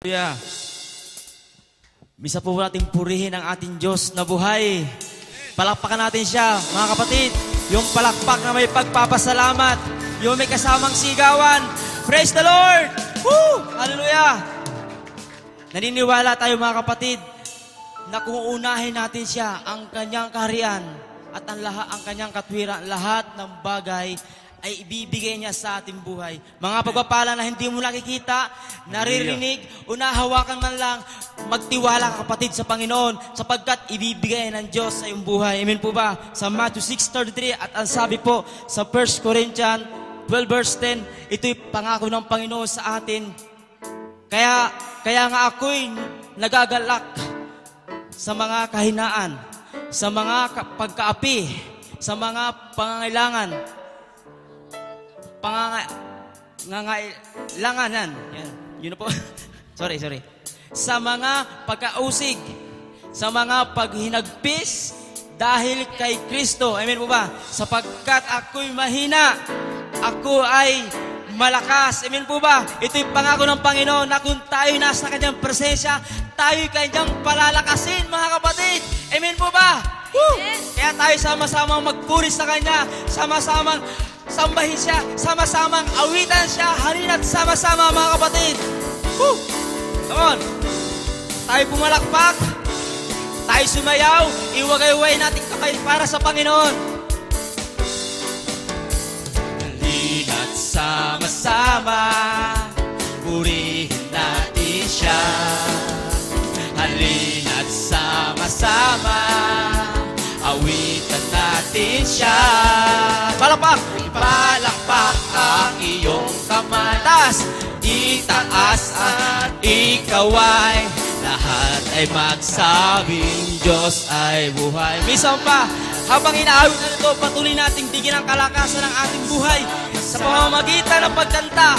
Hallelujah. Misa po natin purihin ang ating Diyos na buhay. Palakpakan natin siya, mga kapatid. Yung palakpak na may pagpapasalamat. Yung may kasamang sigawan. Praise the Lord! Woo! Hallelujah! Naniniwala tayo, mga kapatid, na kung unahin natin siya, ang kanyang kaharian at ang kanyang katwiran, lahat ng bagay ay ibibigay niya sa ating buhay. Mga pagpapala na hindi mo nakikita, naririnig, unahawakan man lang, magtiwala ka, kapatid, sa Panginoon, sapagkat ibibigay ng Diyos sa iyong buhay. Amen po ba? Sa Matthew 6:33, at ang sabi po sa 1 Corinthians 12 verse 10, ito'y pangako ng Panginoon sa atin. Kaya nga ako'y nagagalak sa mga kahinaan, sa mga pagkaapi, sa mga pangangailangan, pangangailanganan. Yun po. sorry. Sa mga pagkausig, sa mga paghinagpis, dahil kay Kristo. Amen po ba? Sapagkat ako'y mahina, ako ay malakas. Amen po ba? Ito'y pangako ng Panginoon na kung tayo'y nasa kanyang presensya, tayo'y kanyang palalakasin, mga kapatid. Amen po ba? Woo! Kaya tayo sama-samang magpuri sa kanya, sama-samang sambahin siya, sama-samang awitan siya, halina't sama-sama, mga kapatid. Woo! Come on. Tayo pumalakpak, tayo sumayaw, iwagay-way natin kamay para sa Panginoon. Halina't sama-sama, purihin natin siya. Halina't sama-sama, awitan natin siya. Palakpak! Palakpak ang iyong kamay. Taas! Itaas at ikaw ay lahat ay magsabing Diyos ay buhay. Minsan pa, habang inaawit na ito, patuloy nating bigyan ng kalakasan ng ating buhay sa pamamagitan ng pagkanta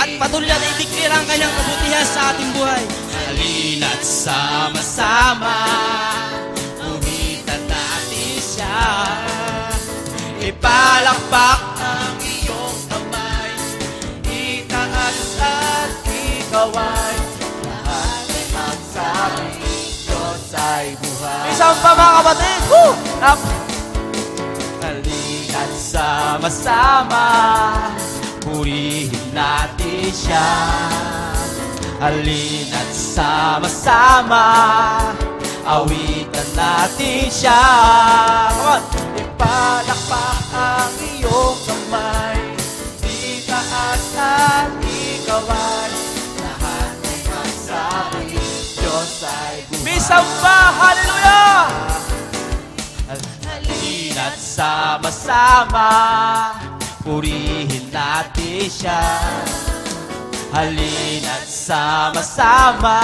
at patuloy natin idiklir ang kanyang kabutihan sa ating buhay. Halina't sama-sama, umitan natin siya. Ipalakpak ang iyong kamay, itaas at ikaw ay lahat ay magsabi, Diyos ay buhay. Isang pa, mga kapatid! Halina't sama-sama, purihin natin siya. Halina't sama-sama, awitan natin siya. Come on! Ipalakpak ang iyong kamay, itaas at ikaw ay lahat ay magsabi, Diyos ay buhay. Minsan pa, hallelujah! Halina't sama-sama, purihin natin siya. Halina't sama-sama,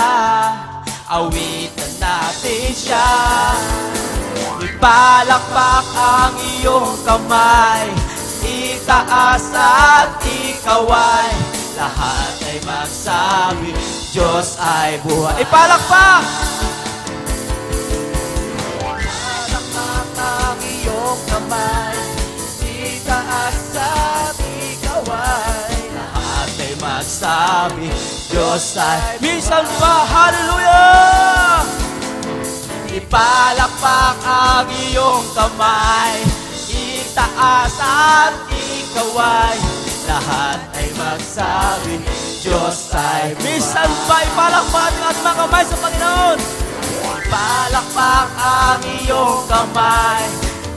awitan natin siya. Ipalakpak ang iyong kamay, itaas at ikaw ay lahat ay magsabi, Diyos ay buhay. Ipalakpak! Ipalakpak ang iyong kamay, itaas at ikaw ay lahat ay magsabi, Diyos ay minsan pa, hallelujah! Ipalakpak ang iyong kamay, itaas at ikaw ay lahat ay magsabi, Diyos ay buhay. Minsan pa, ipalakpak ang ating mga kamay sa Panginoon. Ipalakpak ang iyong kamay,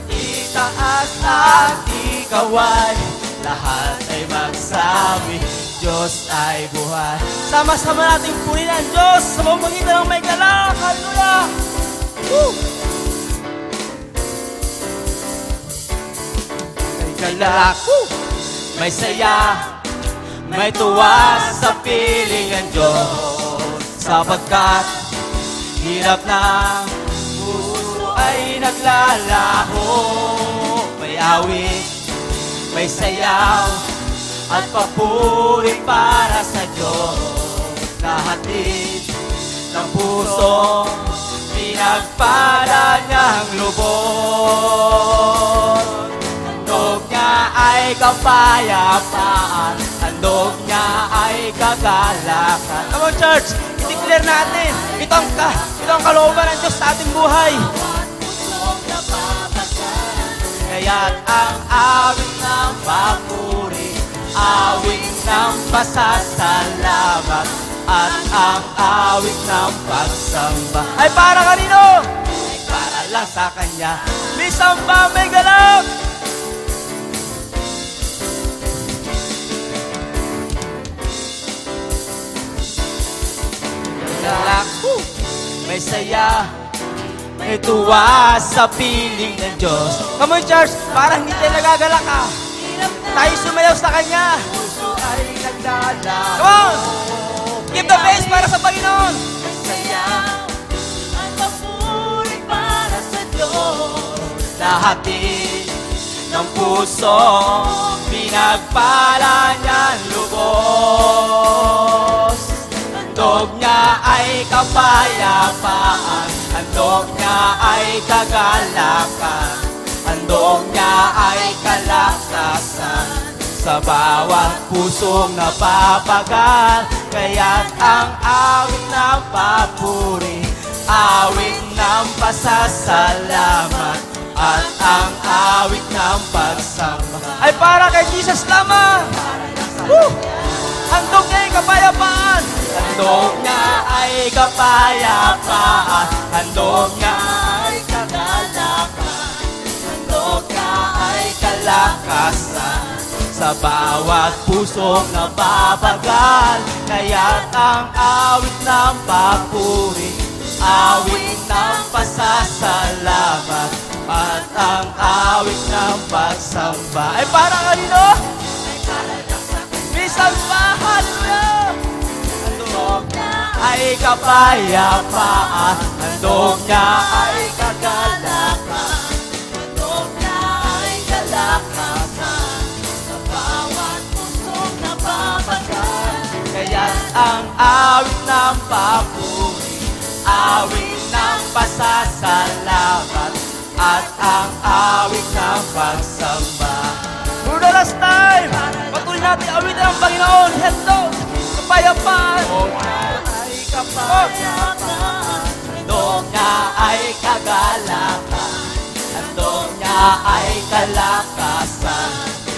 itaas at ikaw ay lahat ay magsabi, Diyos ay buhay. Sama-sama natin purihin ang Diyos sa pamamagitan ng may galak. Hallelujah! Woo! May galak, may saya, may tuwa sa piling ang Diyos, sapagkat hirap na puso ay naglalaho. May awit, may sayaw, at papuri para sa Diyos. Lahat din ng puso pinagpala niyang lubos. Handog niya ay kapayapaan, handog niya ay kagalakan. Come on, church! I-declare natin, ito ang kalooban ng Diyos sa ating buhay. Kaya't ang awit ng papuri, awit ng pasasalamat, at ang awit ng pagsamba Ay para kanino? ay para lang sa Kanya. May samba, may galak! Galak, may saya, may tuwa sa piling ng Diyos. Come on, church! Parang hindi tayo nagagalak tayo sumayaw sa Kanya. Puso ay nagdalaw. Come on! Give the best para sa Panginoon! Sayaw at papuri para sa Diyos. Lahatin ng puso, pinagpala niyan lubos. Handog niya ay kapayapaan, handog niya ay kagalakan, handog niya ay kalakasan sa bawat pusong napapagal. Kaya't ang awit ng papuri, awit ng pasasalamat, at ang awit ng pagsamba Ay para kay Jesus lamang! Woo! Handog niya yung kapayapaan! handog niya ay kapayapaan, handog niya ay kagalakan, handog niya ay kalakasan sa bawat pusong nababagal. Kaya't ang awit ng papuri, awit ng pasasalamat, at ang awit ng pagsamba Ay para kanino? May samba! Hallelujah! handog niya ay kapayapaan, handog niya ay kagalakan, handog niya ay kalakasan sa bawat pusong nababagal. Kaya't ang awit ng papuri, awit ng pasasalamat, at ang awit ng pagsamba For the last time! Patuloy natin awitin ang Panginoon! Handog! Kapayapaan! handog niya ay kapayapaan, handog niya ay kagalakan, handog niya ay kalakasan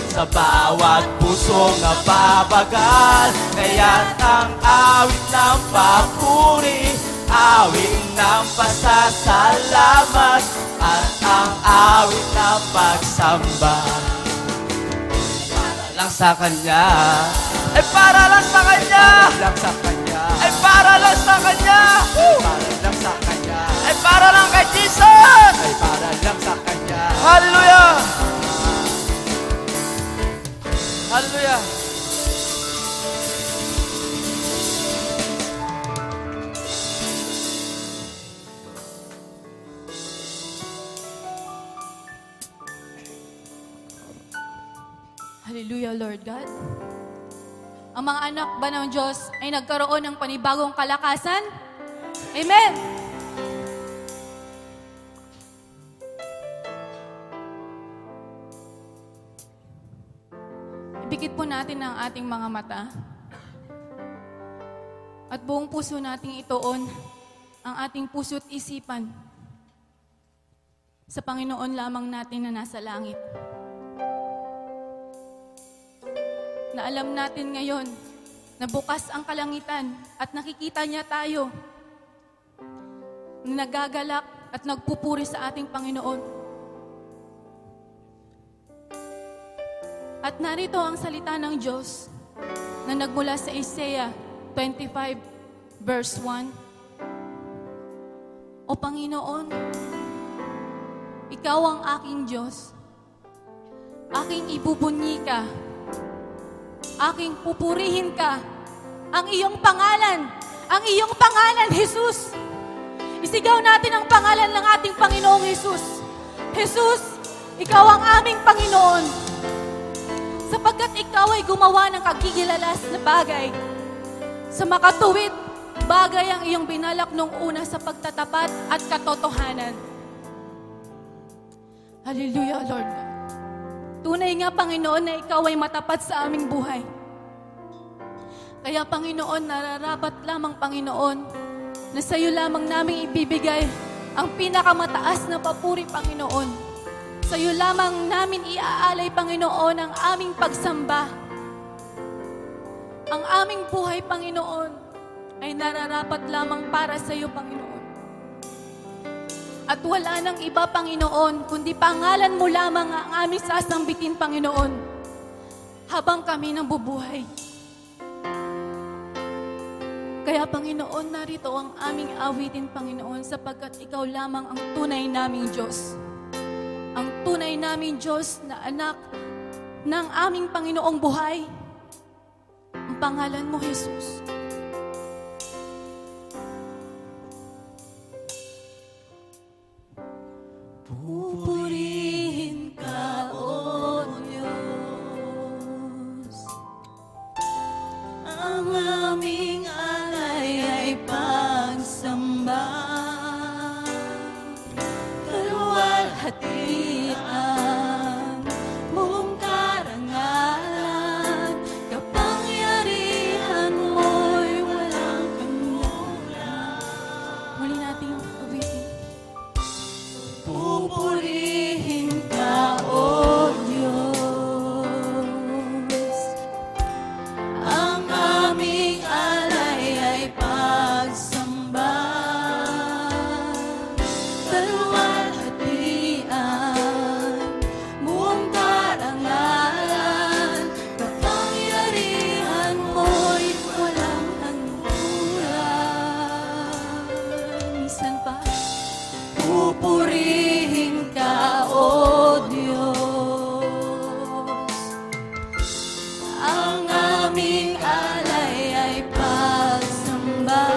sa bawat pusong nababagal. Kaya't ang awit ng papuri, awit ng pasasalamat, at ang awit ng pagsamba lang sa Kanya. Ay para lang sa Kanya! Lang sa Kanya. Ay para lang sa Kanya! Woo! Para lang sa Kanya. Ay para lang kay Jesus! Ay para lang sa Kanya. Hallelujah! Hallelujah! Hallelujah, Lord God. Ang mga anak ba ng Diyos ay nagkaroon ng panibagong kalakasan? Amen! Ibigit po natin ang ating mga mata at buong puso nating ituon ang ating puso't isipan sa Panginoon lamang natin na nasa langit. Na alam natin ngayon na bukas ang kalangitan at nakikita niya tayo na nagagalak at nagpupuri sa ating Panginoon. At narito ang salita ng Diyos na nagmula sa Isaiah 25 verse 1. O Panginoon, Ikaw ang aking Diyos, aking ibubunyi ka, aking pupurihin ka, ang iyong pangalan, Jesus. Isigaw natin ang pangalan ng ating Panginoong Jesus. Jesus, Ikaw ang aming Panginoon. Sapagkat Ikaw ay gumawa ng kagigilalas na bagay. Sa makatuwid, bagay ang iyong binalak nung una sa pagtatapat at katotohanan. Hallelujah, Lord God. Tunay nga, Panginoon, na Ikaw ay matapat sa aming buhay. Kaya Panginoon, nararapat lamang Panginoon na sa iyo lamang namin ibibigay ang pinakamataas na papuri Panginoon. Sa iyo lamang namin iaalay Panginoon ang aming pagsamba. Ang aming buhay Panginoon ay nararapat lamang para sa iyo Panginoon. At wala nang iba, Panginoon, kundi pangalan mo lamang ang aming sasambitin, Panginoon, habang kami nang bubuhay. Kaya, Panginoon, narito ang aming awitin, Panginoon, sapagkat ikaw lamang ang tunay naming Diyos. Ang tunay naming Diyos na anak ng aming Panginoong buhay. Ang pangalan mo, Jesus. Pupurihin ka, O Diyos. Ang aming alay ay pagsamba. Kaluwalhatian, buong karangalan, kapangyarihan mo'y walang hanggan. Muli nating awitin. Pupurihin ka, O Diyos. Ang aming alay ay pagsamba. Kaluwalhatian, buong karangalan, kapangyarihan mo'y walang hanggan. Minsan pa. Pupurihin ka, O Diyos. Ang aming alay ay pagsamba.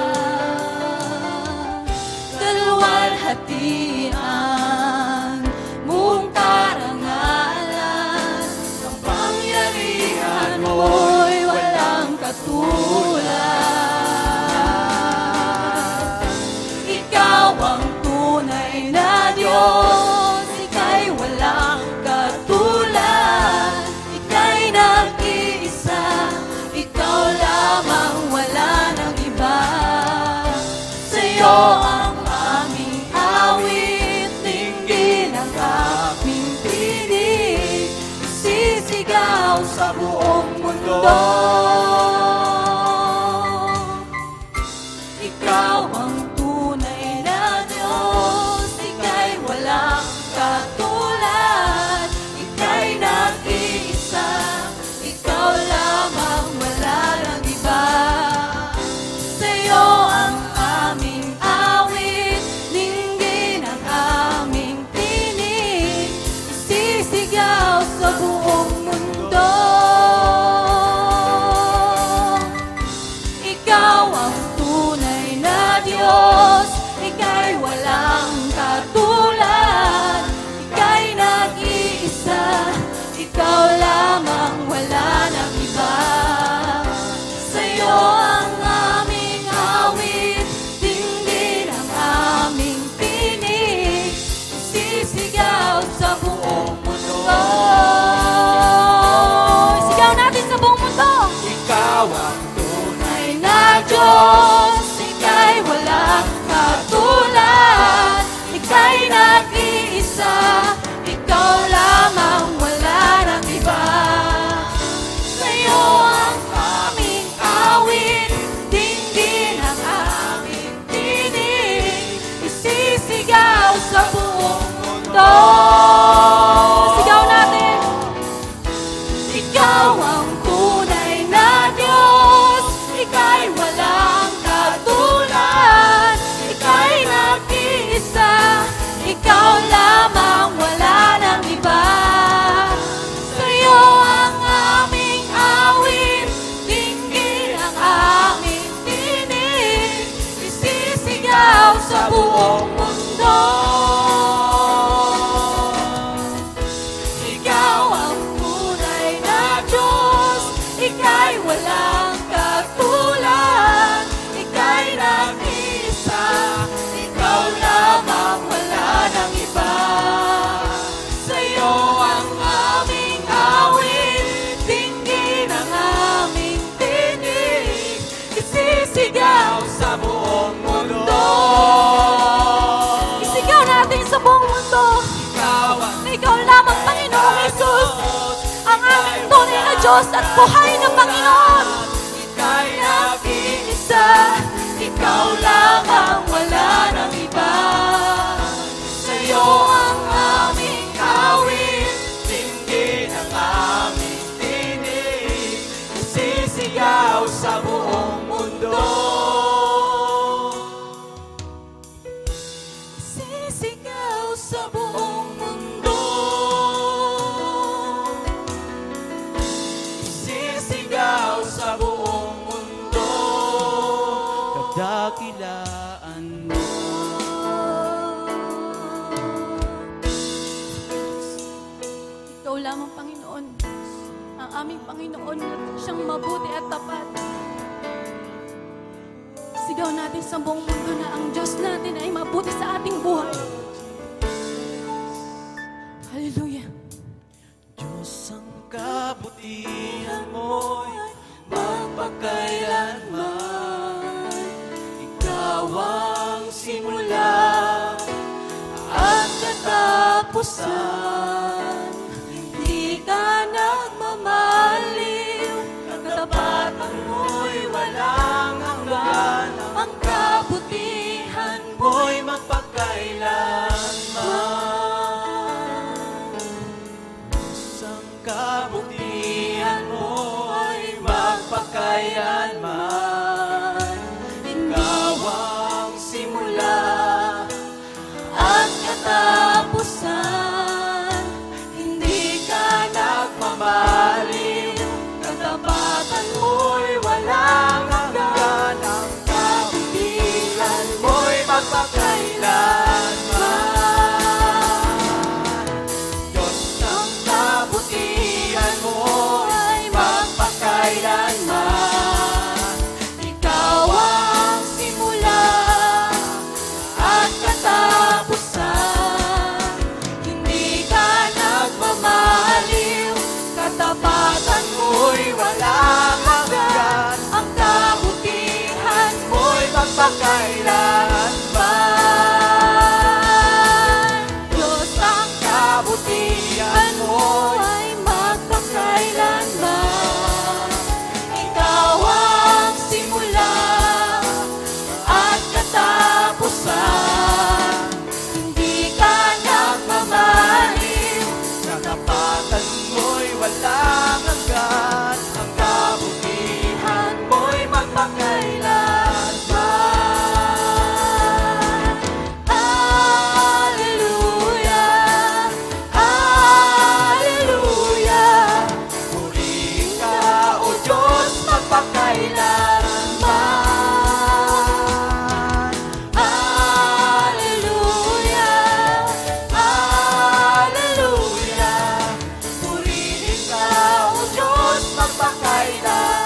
Kaluwalhatian, buong karangalan, kapangyarihan mo'y walang katulad. Ikaw ang tunay na Diyos, ika'y walang katulad. Ika'y nag-iisa, ikaw lamang, wala nang iba. Sa'yo ang aming awit, dinggin ang aming tinig, sisigaw sa buong mundo. Ikaw ang tunay na Diyos, ika'y walang katulad. Ika'y nag-iisa, ikaw lamang, wala nang iba. Sa'yo ang aming awit, dinggin ang aming tinig, isisigaw sa buong mundo. Ikaw ang tunay na Diyos. Diyos at buhay na Panginoon. Ika'y naging isa, ikaw lang ang wala ng iba. Sa'yo ang aming awit, tingin ang aming tinig, sisigaw sa buong mundo. Sisigaw sa buong mundo. Sisigaw sa buong mundo. Kadakilaan mo. Ikaw lamang, Panginoon, ang aming Panginoon na siyang mabuti at tapat. Sigaw natin sa buong mundo na ang Diyos natin ay mabuti sa ating buhay. Hallelujah. Diyos ang kabutihan mo'y magpakailanman. Ikaw ang simula at katapusan. Hindi ka nagmamaliw, katapatan mo'y walang hanggan. Ang kabutihan mo'y magpakailanman. Isang kabutihan mo'y magpakailanman. Ikaw ang simula at katapusan. Hindi ka nagmamaliw, katapatan mo'y walang hanggan. Ang kabutihan mo'y magpakailanman. Diyos ang kabutihan mo'y magpakailanman. Ikaw ang simula at katapusan. Hindi ka nagmamaliw, katapatan mo'y walang hanggan. Ang kabutihan mo'y magpakailanman. Diyos ang kabutihan mo'y magpakailanman. Ikaw ang simula at katapusan. Hindi ka nagmamaliw, katapatan mo'y walang hanggan. Ang kabutihan mo'y magpakailanman. Hallelujah, hallelujah. Purihin ka, O Diyos, magpakailanman. Hallelujah, hallelujah. Purihin ka, O Diyos, magpakailanman.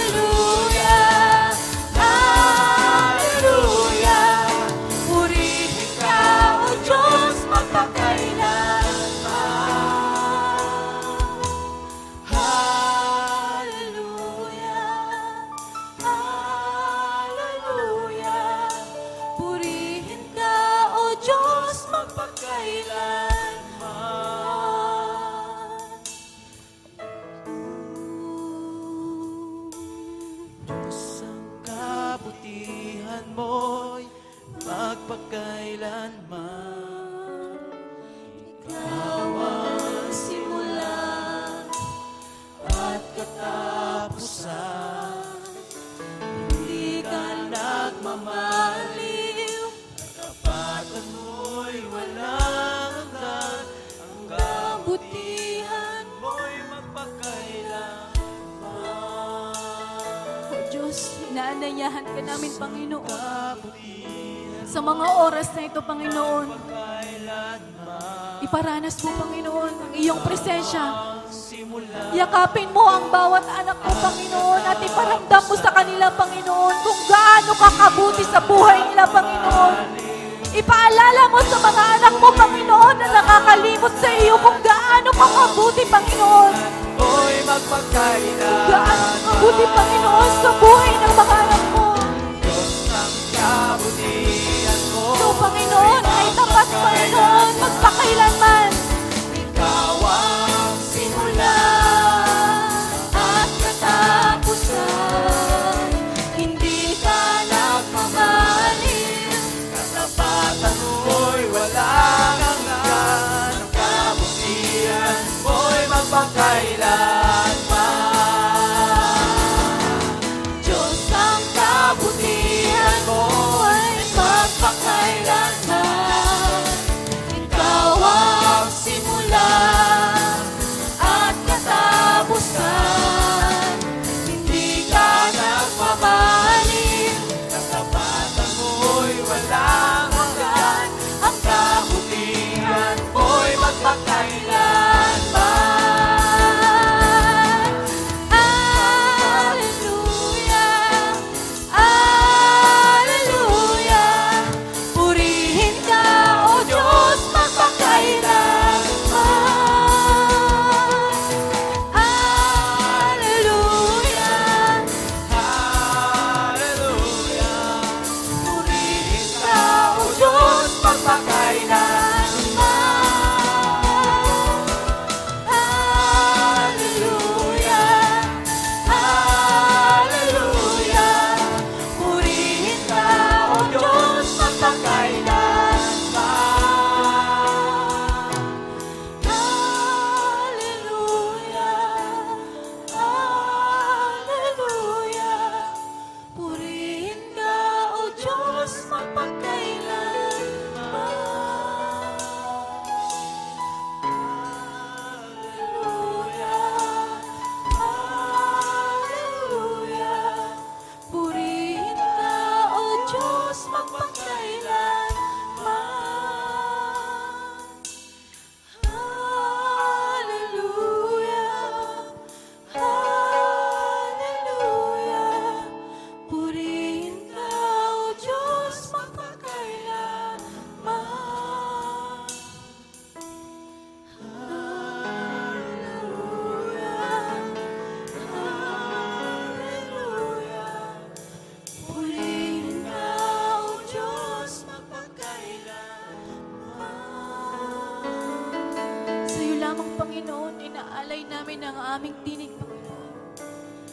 Hallelujah, hallelujah. Purihin ka, O Diyos, magpakailanman. Hallelujah, hallelujah. Purihin ka, O Diyos, magpakailanman. Diyos ang kabutihan mo'y magpakailanman. Ikaw ang simula at katapusan. Hindi ka nagmamaliw, katapatan mo'y walang hanggan. Ang kabutihan mo'y magpakailanman. O Diyos, inaanyayahan ka namin, Panginoon. Sa mga oras na ito, Panginoon, iparanas mo, Panginoon, ang iyong presensya. Yakapin mo ang bawat anak mo, Panginoon, at iparamdam mo sa kanila, Panginoon, kung gaano ka kabuti sa buhay nila, Panginoon. Ipaalala mo sa mga anak mo, Panginoon, na nakakalimot sa iyo kung gaano ka kabuti, Panginoon. Mo'y magpakailanman. Gaano ka kabuti, Panginoon, sa buhay ng mga anak mo. Diyos ang kabutihan mo. So, Panginoon, ay tapat, Panginoon, magpakailanman.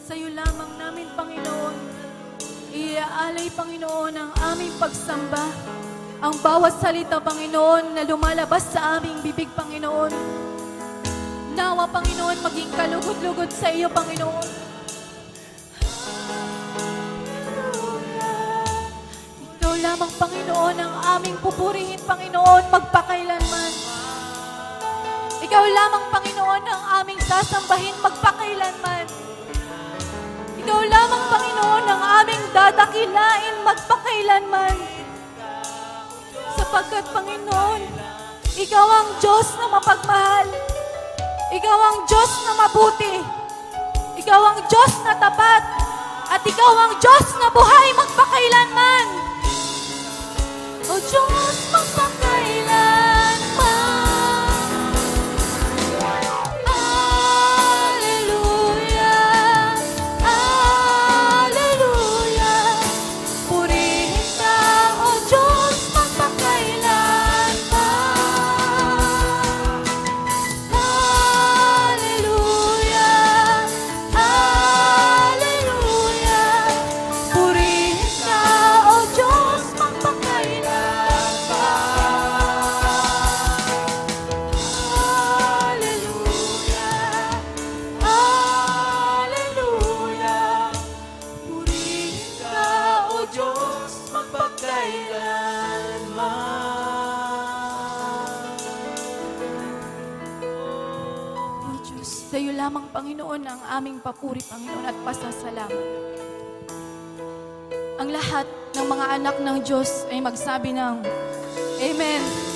sa'yo lamang namin, Panginoon, iaalay, Panginoon, ang aming pagsamba. Ang bawat salita, Panginoon, na lumalabas sa aming bibig, Panginoon. Nawa, Panginoon, maging kalugod-lugod sa iyo, Panginoon. Ikaw lamang, Panginoon, ang aming pupurihin, Panginoon, magpakailanman. Ikaw lamang, Panginoon, ang aming sasambahin, magpakailanman. Ikaw lamang, Panginoon, ang aming dadakilain, magpakailanman. Sapagkat, Panginoon, Ikaw ang Diyos na mapagmahal. Ikaw ang Diyos na mabuti. Ikaw ang Diyos na tapat. At Ikaw ang Diyos na buhay magpakailanman. O Diyos, magpakailanman. Hallelujah, Hallelujah. Purihin ka, O Diyos, magpakailanman. Hallelujah, Hallelujah. Purihin ka, O Diyos, magpakailanman. Hallelujah, purihin ka, O Diyos, O Diyos, sa'yo lamang, Panginoon, ang aming papuri, Panginoon, at pasasalamat. Ang lahat ng mga anak ng Diyos ay magsabi ng Amen.